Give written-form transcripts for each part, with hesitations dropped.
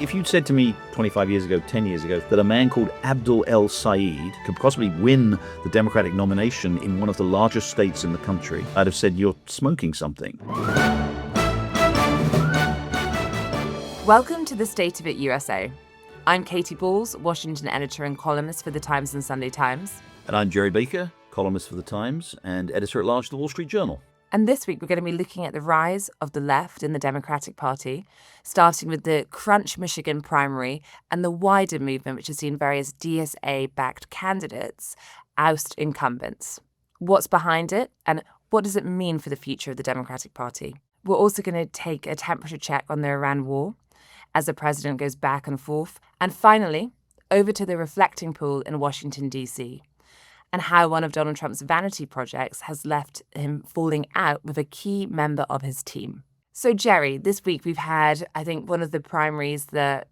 If you'd said to me 25 years ago, 10 years ago, that a man called Abdul El-Sayed could possibly win the Democratic nomination in one of the largest states in the country, I'd have said you're smoking something. Welcome to the State of It USA. I'm Katy Balls, Washington editor and columnist for The Times and Sunday Times. And I'm Jerry Baker, columnist for The Times and editor-at-large of The Wall Street Journal. And this week, we're going to be looking at the rise of the left in the Democratic Party, starting with the Crunch Michigan primary and the wider movement, which has seen various DSA-backed candidates oust incumbents. What's behind it, and what does it mean for the future of the Democratic Party? We're also going to take a temperature check on the Iran war as the president goes back and forth. And finally, over to the reflecting pool in Washington, D.C., and how one of Donald Trump's vanity projects has left him falling out with a key member of his team. So, Jerry, this week we've had, I think, one of the primaries that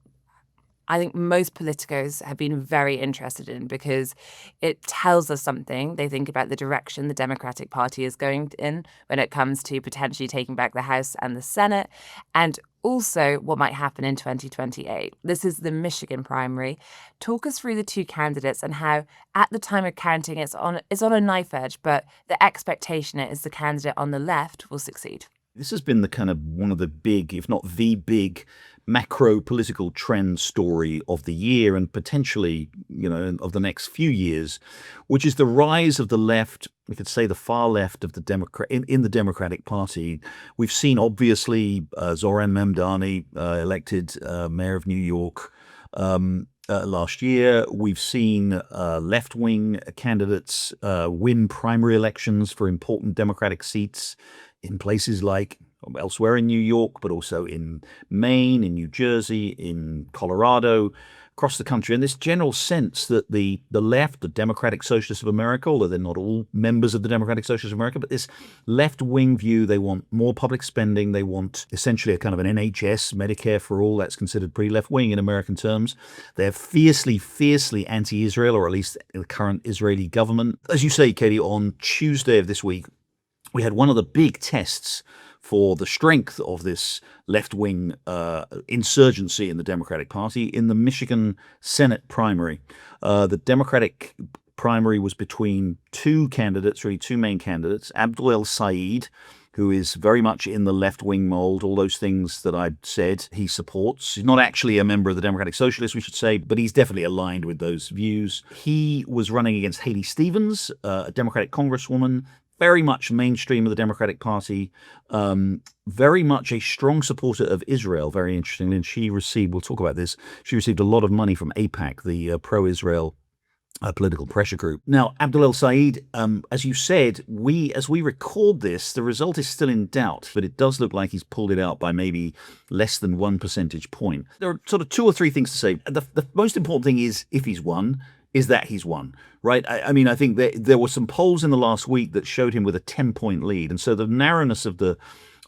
I think most politicos have been very interested in because it tells us something. They think about the direction the Democratic Party is going in when it comes to potentially taking back the House and the Senate, and also what might happen in 2028. This is the Michigan primary. Talk us through the two candidates and how, at the time of counting, it's on a knife edge, but the expectation is the candidate on the left will succeed. This has been the kind of one of the big, if not the big, macro political trend story of the year and potentially, of the next few years, which is the rise of the left, we could say the far left of the in the Democratic Party. We've seen, obviously, Zohran Mamdani elected mayor of New York last year. We've seen left-wing candidates win primary elections for important Democratic seats in places like elsewhere in New York, but also in Maine, in New Jersey, in Colorado, across the country. And this general sense that the left, the Democratic Socialists of America, although they're not all members of the Democratic Socialists of America, but this left-wing view, they want more public spending. They want essentially a kind of an NHS, Medicare for all. That's considered pretty left-wing in American terms. They're fiercely, fiercely anti-Israel, or at least the current Israeli government. As you say, Katie, on Tuesday of this week, we had one of the big tests for the strength of this left-wing insurgency in the Democratic Party in the Michigan Senate primary. The Democratic primary was between two main candidates, Abdul El-Sayed, who is very much in the left-wing mold, all those things that I said he supports. He's not actually a member of the Democratic Socialists, we should say, but he's definitely aligned with those views. He was running against Haley Stevens, a Democratic congresswoman, very much mainstream of the Democratic Party, very much a strong supporter of Israel, very interestingly. And she received a lot of money from AIPAC, the pro-Israel political pressure group. Now, Abdul El-Sayed, as you said, as we record this, the result is still in doubt, but it does look like he's pulled it out by maybe less than 1 percentage point. There are sort of two or three things to say. The most important thing is, if he's won, is that he's won, right? I mean, I think there were some polls in the last week that showed him with a 10-point lead. And so the narrowness of the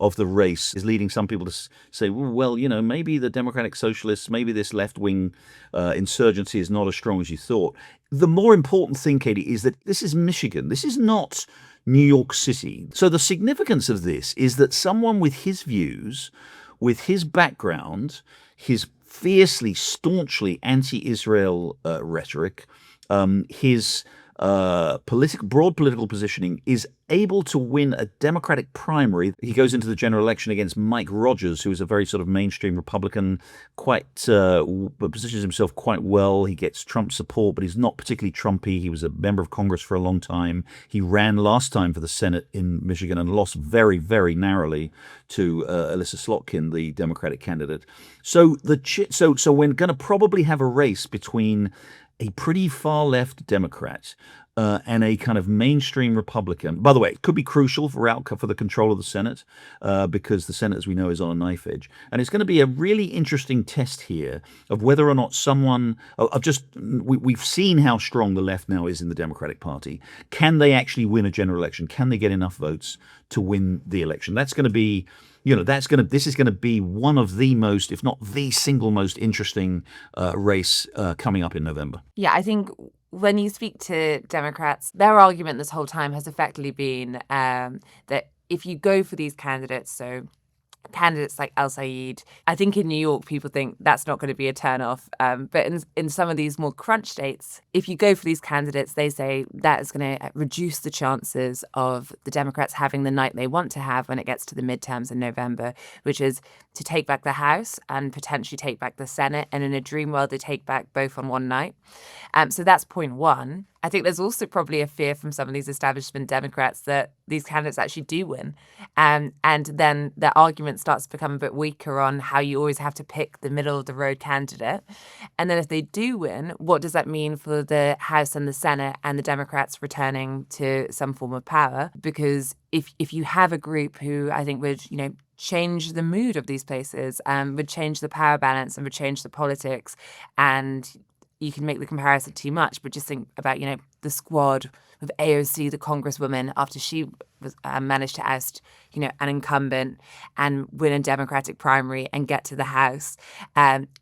race is leading some people to say, well, maybe the Democratic Socialists, maybe this left-wing insurgency is not as strong as you thought. The more important thing, Katie, is that this is Michigan. This is not New York City. So the significance of this is that someone with his views, with his background, his fiercely, staunchly anti-Israel rhetoric, his broad political positioning, is able to win a Democratic primary. He goes into the general election against Mike Rogers, who is a very sort of mainstream Republican, positions himself quite well. He gets Trump support, but he's not particularly Trumpy. He was a member of Congress for a long time. He ran last time for the Senate in Michigan and lost very, very narrowly to Alyssa Slotkin, the Democratic candidate. So we're going to probably have a race between a pretty far left Democrat and a kind of mainstream Republican. By the way, it could be crucial for the control of the Senate because the Senate, as we know, is on a knife edge. And it's going to be a really interesting test here of whether or not we've seen how strong the left now is in the Democratic Party. Can they actually win a general election? Can they get enough votes to win the election? That's going to be this is going to be one of the most, if not the single most interesting race coming up in November. Yeah, I think when you speak to Democrats, their argument this whole time has effectively been that if you go for these candidates, so candidates like El-Sayed, I think in New York, people think that's not going to be a turnoff. But in some of these more crunch states, if you go for these candidates, they say that is going to reduce the chances of the Democrats having the night they want to have when it gets to the midterms in November, which is to take back the House and potentially take back the Senate. And in a dream world, they take back both on one night. So that's point one. I think there's also probably a fear from some of these establishment Democrats that these candidates actually do win. And then the argument starts to become a bit weaker on how you always have to pick the middle of the road candidate. And then if they do win, what does that mean for the House and the Senate and the Democrats returning to some form of power? Because if you have a group who I think would, change the mood of these places, would change the power balance and would change the politics, and you can make the comparison too much, but just think about, the squad with AOC, the congresswoman, after she was managed to oust, an incumbent and win a Democratic primary and get to the House.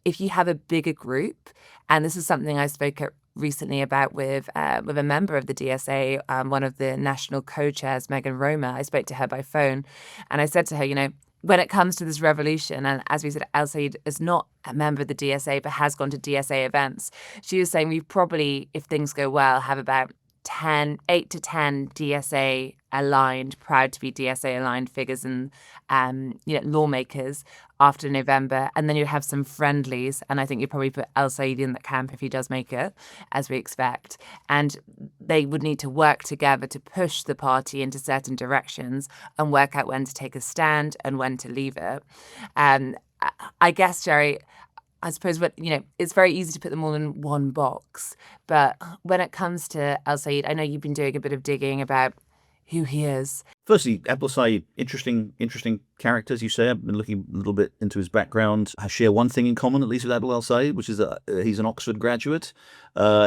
If you have a bigger group, and this is something I spoke recently about with a member of the DSA, one of the national co-chairs, Megan Roma. I spoke to her by phone, and I said to her, when it comes to this revolution, and as we said, El-Sayed is not a member of the DSA, but has gone to DSA events. She was saying we probably, if things go well, have about 8 to 10 DSA aligned, proud to be DSA aligned figures and lawmakers after November, and then you'd have some friendlies, and I think you'd probably put El-Sayed in that camp if he does make it, as we expect. And they would need to work together to push the party into certain directions and work out when to take a stand and when to leave it. I guess, Jerry, I suppose it's very easy to put them all in one box. But when it comes to El-Sayed, I know you've been doing a bit of digging about who he is. Firstly, Abdul El-Sayed, interesting character, as you say. I've been looking a little bit into his background. I share one thing in common, at least with Abdul El-Sayed, which is that he's an Oxford graduate.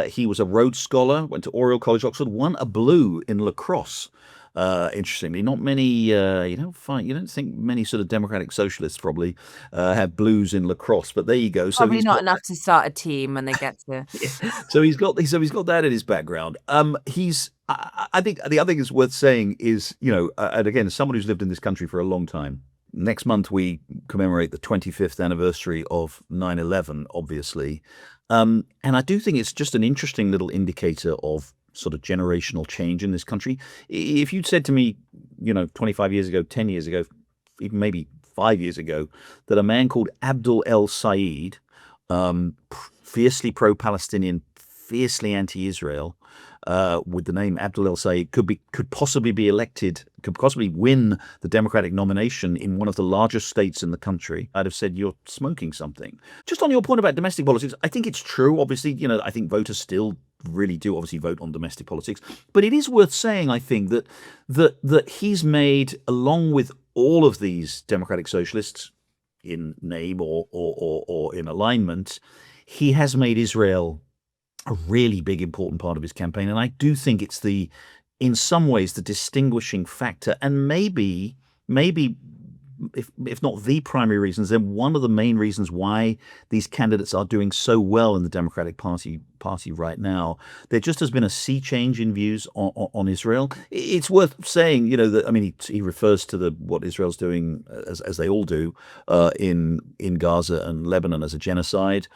He was a Rhodes Scholar, went to Oriel College, Oxford, won a blue in lacrosse. Interestingly, not many, you don't think many sort of democratic socialists probably have blues in lacrosse, but there you go. So probably not enough to start a team when they get to. So he's got that in his background. I think the other thing that's worth saying is, and again, as someone who's lived in this country for a long time, next month we commemorate the 25th anniversary of 9/11, obviously. And I do think it's just an interesting little indicator of sort of generational change in this country. If you'd said to me, 25 years ago, 10 years ago, even maybe 5 years ago, that a man called Abdul El-Sayed, fiercely pro-Palestinian, fiercely anti-Israel, with the name Abdul El-Sayed, could possibly be elected, could possibly win the Democratic nomination in one of the largest states in the country, I'd have said you're smoking something. Just on your point about domestic politics, I think it's true. Obviously, I think voters still really do obviously vote on domestic politics, but it is worth saying, I think, that he's made, along with all of these democratic socialists in name or in alignment, he has made Israel a really big, important part of his campaign. And I do think it's in some ways, the distinguishing factor, and maybe if not the primary reasons, then one of the main reasons why these candidates are doing so well in the Democratic Party right now. There just has been a sea change in views on Israel. It's worth saying, that he refers to what Israel's doing, as they all do, in Gaza and Lebanon, as a genocide.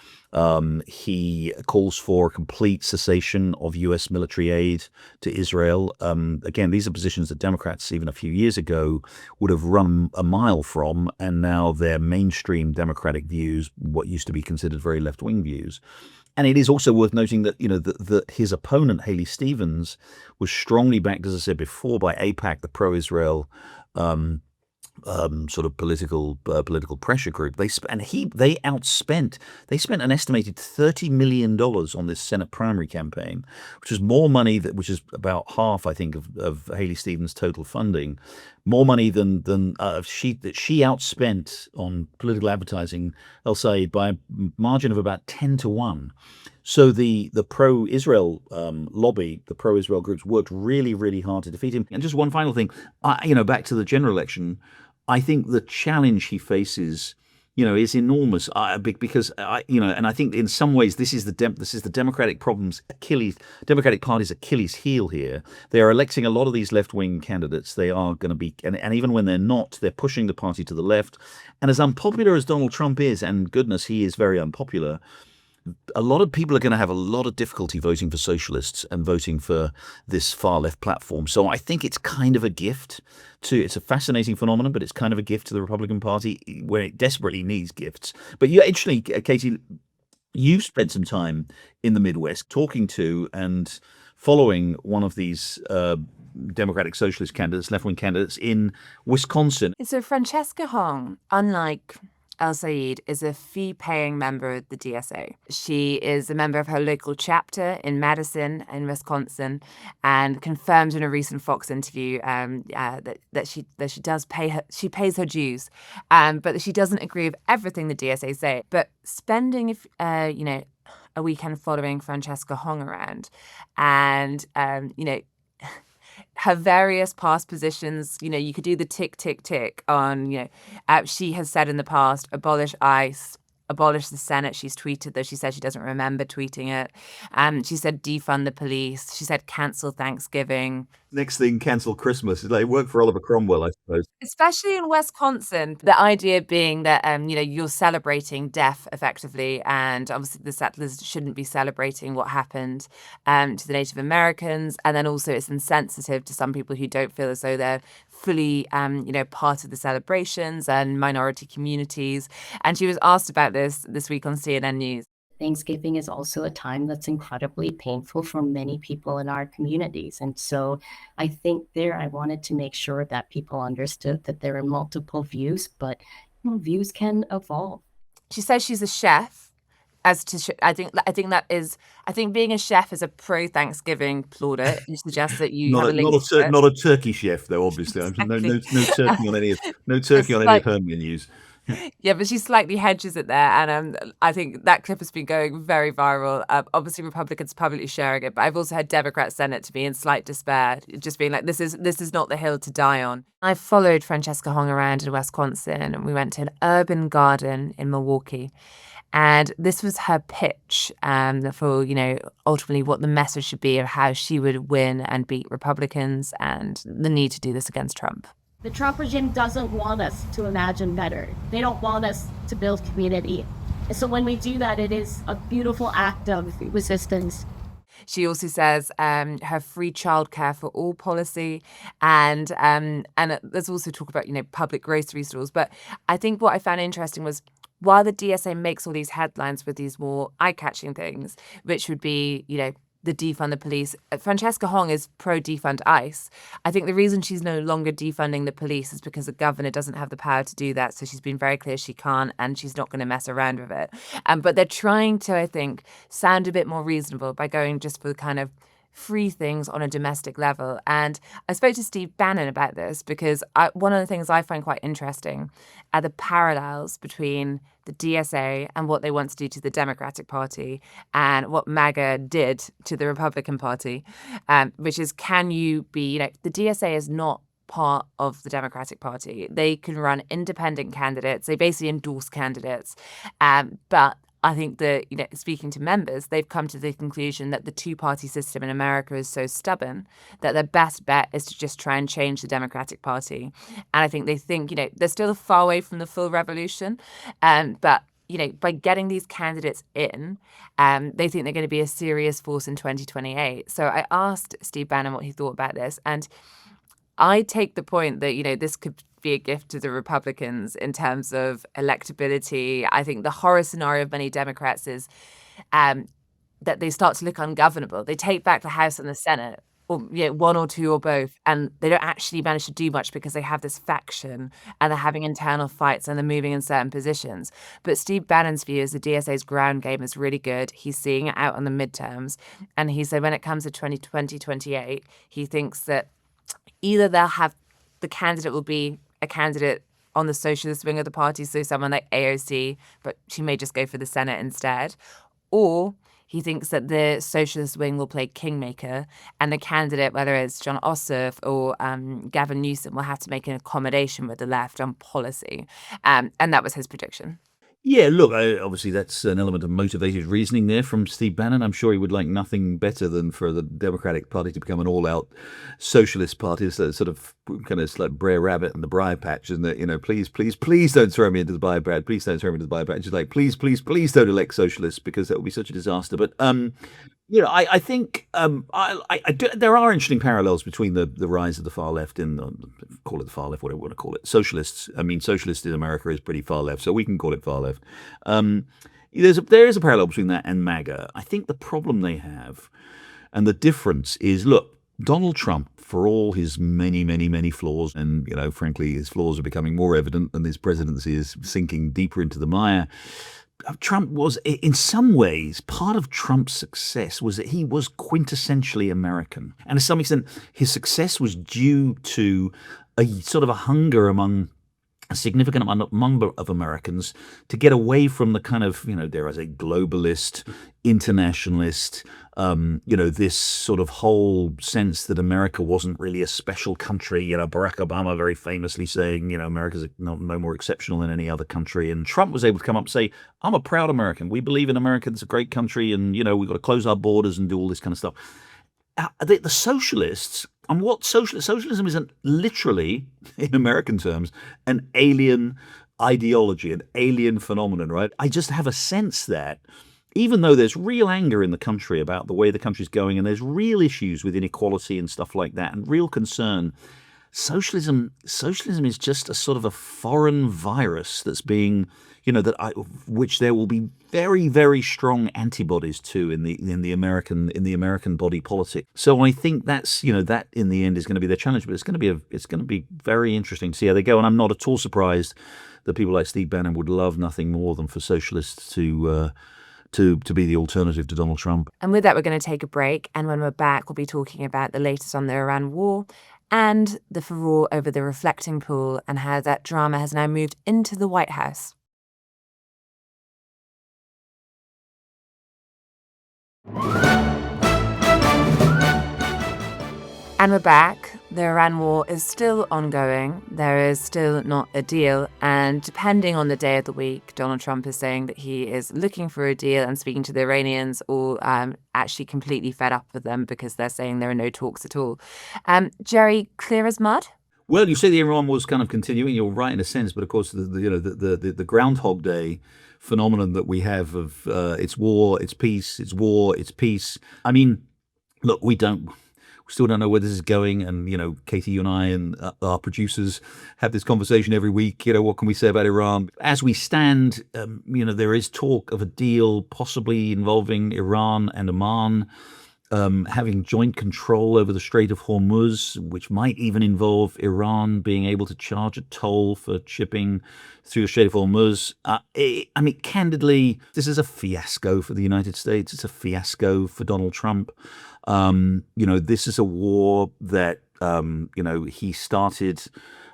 He calls for complete cessation of U.S. military aid to Israel. Again, these are positions that Democrats, even a few years ago, would have run a mile from, and now they're mainstream Democratic views, what used to be considered very left-wing views. And it is also worth noting that, that his opponent, Haley Stevens, was strongly backed, as I said before, by AIPAC, the pro-Israel sort of political pressure group. They spent an estimated $30 million on this Senate primary campaign, which is more money which is about half, I think, of Haley Stevens' total funding, more money than she outspent on political advertising, I'll say, by a margin of about 10-1. So the pro-Israel lobby, the pro-Israel groups, worked really, really hard to defeat him. And just one final thing, back to the general election, I think the challenge he faces is enormous. Because and I think in some ways this is the Democratic Party's Achilles heel here. They are electing a lot of these left wing candidates. They are going to be, and even when they're not, they're pushing the party to the left. And as unpopular as Donald Trump is, and goodness, he is very unpopular, a lot of people are going to have a lot of difficulty voting for socialists and voting for this far left platform. So I think it's kind of a gift it's a fascinating phenomenon, but it's kind of a gift to the Republican Party where it desperately needs gifts. But you actually, Katie, you've spent some time in the Midwest talking to and following one of these Democratic Socialist candidates, left-wing candidates in Wisconsin. So Francesca Hong, unlike El-Sayed, is a fee-paying member of the DSA. She is a member of her local chapter in Madison, in Wisconsin, and confirmed in a recent Fox interview that she does pays her dues, but that she doesn't agree with everything the DSA say. But spending a weekend following Francesca Hong around, and her various past positions, you could do the tick, tick, tick on, she has said in the past, abolish ICE, abolish the Senate. She's tweeted, though she said she doesn't remember tweeting it. She said defund the police. She said cancel Thanksgiving. Next thing, cancel Christmas. It worked for Oliver Cromwell, I suppose. Especially in Wisconsin, the idea being that, you're celebrating death effectively, and obviously the settlers shouldn't be celebrating what happened to the Native Americans. And then also it's insensitive to some people who don't feel as though they're fully, part of the celebrations and minority communities. And she was asked about this week on CNN News. Thanksgiving is also a time that's incredibly painful for many people in our communities. And so I think I wanted to make sure that people understood that there are multiple views, but views can evolve. She says she's a chef. I think being a chef is a pro-Thanksgiving plaudit. You suggest that you have a link not a turkey chef, though. Obviously, exactly. no turkey on any of her menus. Yeah, but she slightly hedges it there, and I think that clip has been going very viral. Obviously, Republicans publicly sharing it, but I've also had Democrats send it to me in slight despair, just being like, "This is not the hill to die on." I followed Francesca Hong around in Wisconsin, and we went to an urban garden in Milwaukee. And this was her pitch for, ultimately what the message should be of how she would win and beat Republicans and the need to do this against Trump. The Trump regime doesn't want us to imagine better. They don't want us to build community. And so when we do that, it is a beautiful act of resistance. She also says her free childcare for all policy, and there's also talk about public grocery stores. But I think what I found interesting was, while the DSA makes all these headlines with these more eye-catching things, which would be the defund the police, Francesca Hong is pro-defund ICE. I think the reason she's no longer defunding the police is because the governor doesn't have the power to do that. So she's been very clear she can't, and she's not going to mess around with it. But they're trying to, I think, sound a bit more reasonable by going just for kind of free things on a domestic level. And I spoke to Steve Bannon about this because one of the things I find quite interesting are the parallels between the DSA and what they want to do to the Democratic Party and what MAGA did to the Republican Party, which is, can you be, the DSA is not part of the Democratic Party. They can run independent candidates. They basically endorse candidates. But I think that, speaking to members, they've come to the conclusion that the two-party system in America is so stubborn that their best bet is to just try and change the Democratic Party. And I think they think, they're still far away from the full revolution. But, by getting these candidates in, they think they're going to be a serious force in 2028. So I asked Steve Bannon what he thought about this. And I take the point that, this could be a gift to the Republicans in terms of electability. I think the horror scenario of many Democrats is that they start to look ungovernable. They take back the House and the Senate, or one or two or both, and they don't actually manage to do much because they have this faction and they're having internal fights and they're moving in certain positions. But Steve Bannon's view is the DSA's ground game is really good. He's seeing it out on the midterms. And he said when it comes to 2028, he thinks that either they'll have the candidate will be a candidate on the socialist wing of the party, so someone like AOC, but she may just go for the Senate instead, or He thinks that the socialist wing will play kingmaker, and the candidate, whether it's John Ossoff or Gavin Newsom, will have to make an accommodation with the left on policy. And that was his prediction. Yeah, look, obviously that's an element of motivated reasoning there from Steve Bannon. I'm sure he would like nothing better than for the Democratic Party to become an all-out socialist party. It's sort of kind of like Brer Rabbit and the Briar Patch, isn't it? You know, please, please, please don't throw me into the Briar Patch. Please don't throw me into the Briar Patch. It's like, please, please, please don't elect socialists because that would be such a disaster. But I think there are interesting parallels between the rise of the far left and call it the far left, whatever you want to call it, socialists. I mean, socialist in America is pretty far left, so we can call it far left. There is a parallel between that and MAGA. I think the problem they have, and the difference is, look, Donald Trump, for all his many, many, many flaws, and frankly, his flaws are becoming more evident, and his presidency is sinking deeper into the mire. Trump was, in some ways, part of Trump's success was that he was quintessentially American. And to some extent, his success was due to a sort of a hunger among a significant number of Americans to get away from the kind of, dare I say, globalist, internationalist, this sort of whole sense that America wasn't really a special country. Barack Obama very famously saying, America's no more exceptional than any other country. And Trump was able to come up and say, I'm a proud American. We believe in America. It's a great country. And, we've got to close our borders and do all this kind of stuff. The socialists, and what socialism isn't literally, in American terms, an alien ideology, an alien phenomenon, right? I just have a sense that even though there's real anger in the country about the way the country's going, and there's real issues with inequality and stuff like that, and real concern, socialism is just a sort of a foreign virus that's being, which there will be very, very strong antibodies to in the American body politic. So I think that's that in the end is going to be their challenge, but it's going to be very interesting to see how they go. And I'm not at all surprised that people like Steve Bannon would love nothing more than for socialists to be the alternative to Donald Trump. And with that, we're going to take a break. And when we're back, we'll be talking about the latest on the Iran war and the furore over the reflecting pool and how that drama has now moved into the White House. And we're back. The Iran war is still ongoing. There is still not a deal. And depending on the day of the week, Donald Trump is saying that he is looking for a deal and speaking to the Iranians, or actually completely fed up with them because they're saying there are no talks at all. Jerry, clear as mud? Well, you say the Iran war is kind of continuing. You're right in a sense, but of course, the Groundhog Day phenomenon that we have of it's war, it's peace, it's war, it's peace. I mean, look, we still don't know where this is going. And, Katy, you and I and our producers have this conversation every week. What can we say about Iran? As we stand, there is talk of a deal possibly involving Iran and Oman having joint control over the Strait of Hormuz, which might even involve Iran being able to charge a toll for shipping through the Strait of Hormuz. Candidly, this is a fiasco for the United States. It's a fiasco for Donald Trump. This is a war that, he started.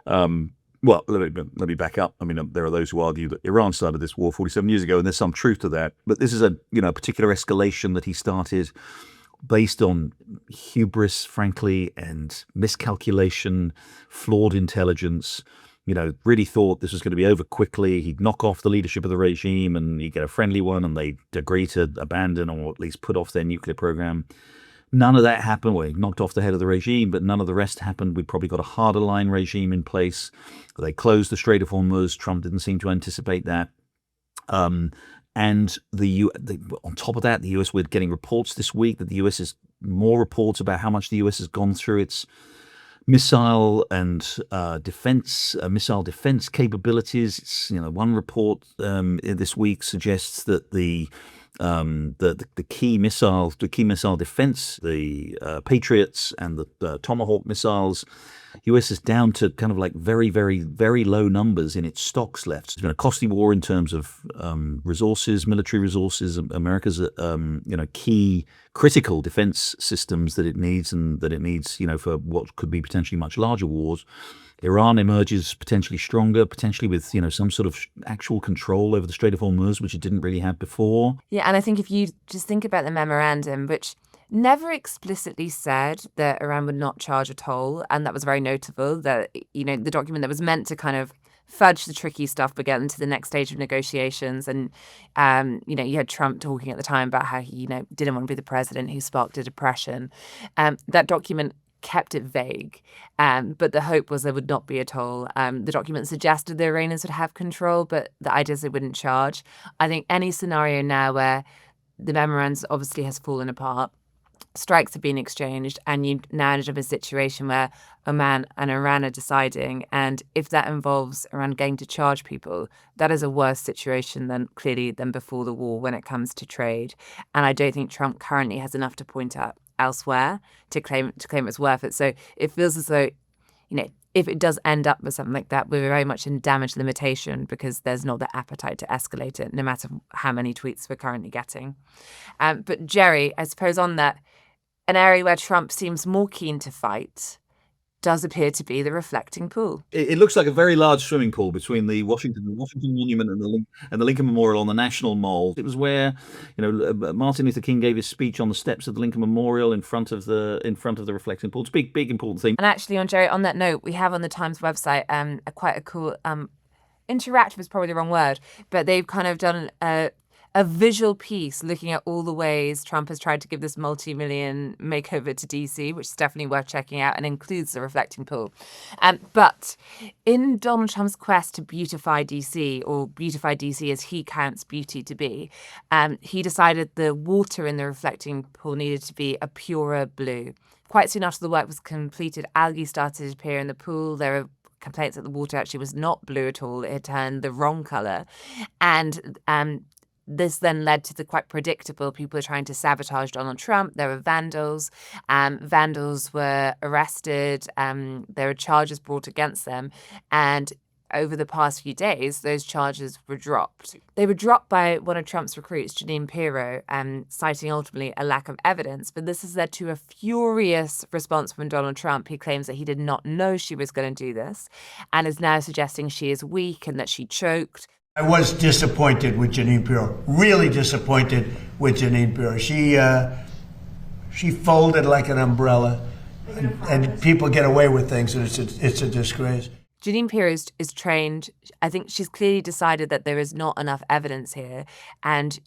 Well, let me back up. I mean, there are those who argue that Iran started this war 47 years ago, and there's some truth to that. But this is a particular escalation that he started based on hubris, frankly, and miscalculation, flawed intelligence. Really thought this was going to be over quickly. He'd knock off the leadership of the regime and he'd get a friendly one, and they'd agree to abandon or at least put off their nuclear program. None of that happened. Well, he knocked off the head of the regime, but none of the rest happened. We'd probably got a harder line regime in place. They closed the Strait of Hormuz. Trump didn't seem to anticipate that. And on top of that, the US, we're getting reports this week that the US is more reports about how much the US has gone through its missile and missile defense capabilities. It's, one report this week suggests that the key missile defense, the Patriots and the Tomahawk missiles, US is down to kind of like very, very, very low numbers in its stocks left. It's been a costly war in terms of resources, military resources. America's key critical defense systems that it needs for what could be potentially much larger wars Iran emerges potentially stronger, potentially with, some sort of actual control over the Strait of Hormuz, which it didn't really have before. Yeah, and I think if you just think about the memorandum, which never explicitly said that Iran would not charge a toll, and that was very notable, that, the document that was meant to kind of fudge the tricky stuff but get into the next stage of negotiations. And, you had Trump talking at the time about how he, didn't want to be the president who sparked a depression. That document kept it vague, but the hope was there would not be a toll. The document suggested the Iranians would have control, but the idea is they wouldn't charge. I think any scenario now where the memorandum obviously has fallen apart, strikes have been exchanged, and you now end up in a situation where Oman and Iran are deciding, and if that involves Iran going to charge people, that is a worse situation than before the war when it comes to trade. And I don't think Trump currently has enough to point out elsewhere to claim it's worth it. So it feels as though, if it does end up with something like that, we're very much in damage limitation because there's not the appetite to escalate it, no matter how many tweets we're currently getting. But Jerry, I suppose on that, an area where Trump seems more keen to fight does appear to be the reflecting pool. It looks like a very large swimming pool between the Washington Monument and the Lincoln Memorial on the National Mall. It was where, Martin Luther King gave his speech on the steps of the Lincoln Memorial in front of the reflecting pool. It's a big important thing. And actually, on that note, we have on the Times website quite a cool interactive is probably the wrong word, but they've kind of done a visual piece looking at all the ways Trump has tried to give this multi-million makeover to DC, which is definitely worth checking out and includes the reflecting pool. But in Donald Trump's quest to beautify DC, or beautify DC as he counts beauty to be, he decided the water in the reflecting pool needed to be a purer blue. Quite soon after the work was completed, algae started to appear in the pool. There were complaints that the water actually was not blue at all. It had turned the wrong color. And this then led to the quite predictable people trying to sabotage Donald Trump. There were vandals. Vandals were arrested. There were charges brought against them. And over the past few days, those charges were dropped. They were dropped by one of Trump's recruits, Jeanine Pirro, citing ultimately a lack of evidence. But this has led to a furious response from Donald Trump. He claims that he did not know she was going to do this and is now suggesting she is weak and that she choked. I was disappointed with Jeanine Pirro, really disappointed with Jeanine Pirro. She folded like an umbrella, and people get away with things, and it's a disgrace. Jeanine Pirro is trained. I think she's clearly decided that there is not enough evidence here, and,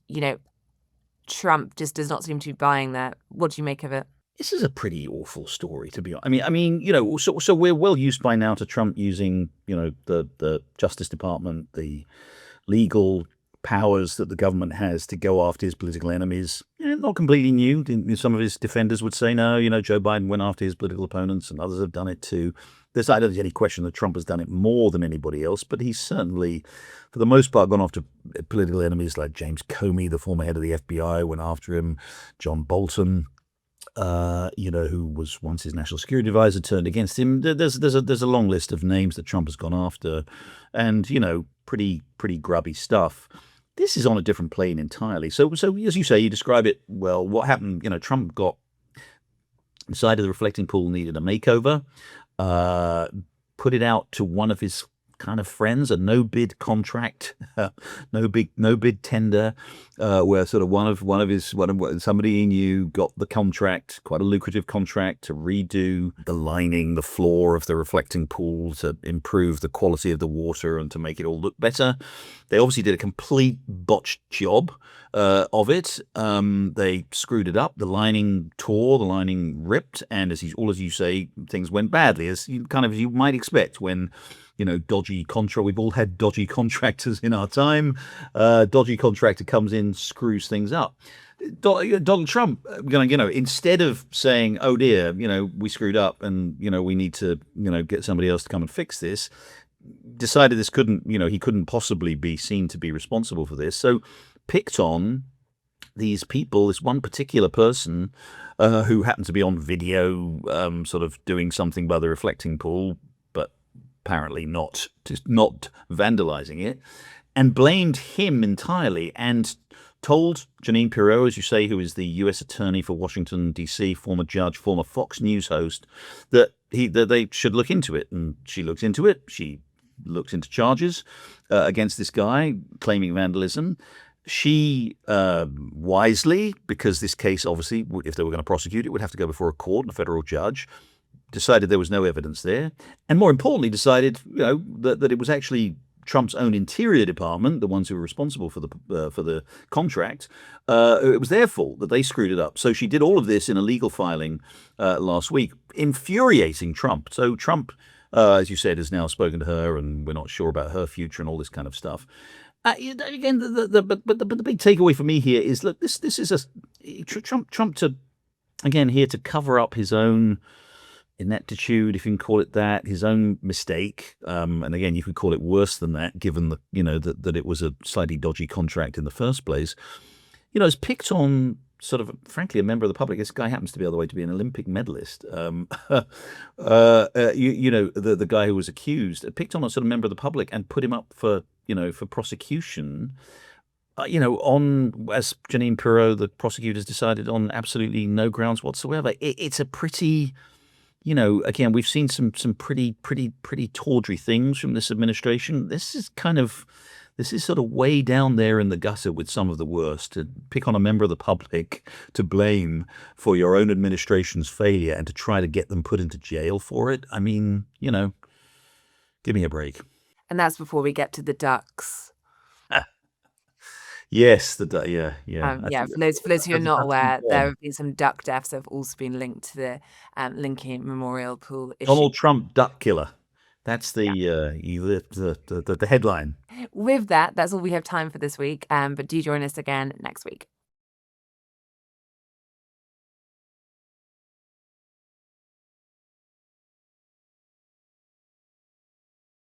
Trump just does not seem to be buying that. What do you make of it? This is a pretty awful story, to be honest. I mean, so we're well used by now to Trump using, the Justice Department, the legal powers that the government has to go after his political enemies. Not completely new. Some of his defenders would say, no, Joe Biden went after his political opponents and others have done it too. I don't think there's any question that Trump has done it more than anybody else, but he's certainly, for the most part, gone after political enemies like James Comey, the former head of the FBI, went after him. John Bolton, who was once his national security advisor, turned against him. There's a long list of names that Trump has gone after, and pretty grubby stuff. This is on a different plane entirely. So as you say, you describe it well. What happened? Trump decided the reflecting pool needed a makeover. Put it out to one of his kind of friends, a no bid contract, no bid tender, where sort of somebody he knew got the contract, quite a lucrative contract, to redo the lining, the floor of the reflecting pool, to improve the quality of the water and to make it all look better. They obviously did a complete botched job of it. They screwed it up. The lining tore, the lining ripped, and as you say, things went badly, as you might expect when dodgy contract. We've all had dodgy contractors in our time. Dodgy contractor comes in, screws things up. Donald Trump, instead of saying, "Oh dear, we screwed up, and we need to, get somebody else to come and fix this," decided he couldn't possibly be seen to be responsible for this. So picked on these people, this one particular person who happened to be on video, sort of doing something by the reflecting pool, apparently not vandalizing it, and blamed him entirely, and told Jeanine Pirro, as you say, who is the U.S. attorney for Washington, D.C., former judge, former Fox News host, that they should look into it. And she looks into it. She looks into charges against this guy claiming vandalism. She wisely, because this case obviously, if they were going to prosecute it, would have to go before a court and a federal judge, decided there was no evidence there, and more importantly, decided that it was actually Trump's own Interior Department, the ones who were responsible for the contract. It was their fault that they screwed it up. So she did all of this in a legal filing last week, infuriating Trump. So Trump, as you said, has now spoken to her, and we're not sure about her future and all this kind of stuff. Again, the big takeaway for me here is, look, this is Trump to, again, here to cover up his own ineptitude, if you can call it that, his own mistake. And again, you could call it worse than that, given that it was a slightly dodgy contract in the first place. It's picked on sort of, frankly, a member of the public. This guy happens to be, by the way, to be an Olympic medalist. The guy who was accused, picked on a sort of member of the public and put him up for prosecution. On, as Jeanine Pirro, the prosecutors decided, on absolutely no grounds whatsoever. It's a pretty, again, we've seen some pretty tawdry things from this administration. This is sort of way down there in the gutter with some of the worst. To pick on a member of the public to blame for your own administration's failure and to try to get them put into jail for it. I mean, give me a break. And that's before we get to the ducks. Yes, For those who are not aware, there have been some duck deaths that have also been linked to the Lincoln Memorial Pool issue. Donald Trump, duck killer. That's the headline. With that, that's all we have time for this week. But do join us again next week.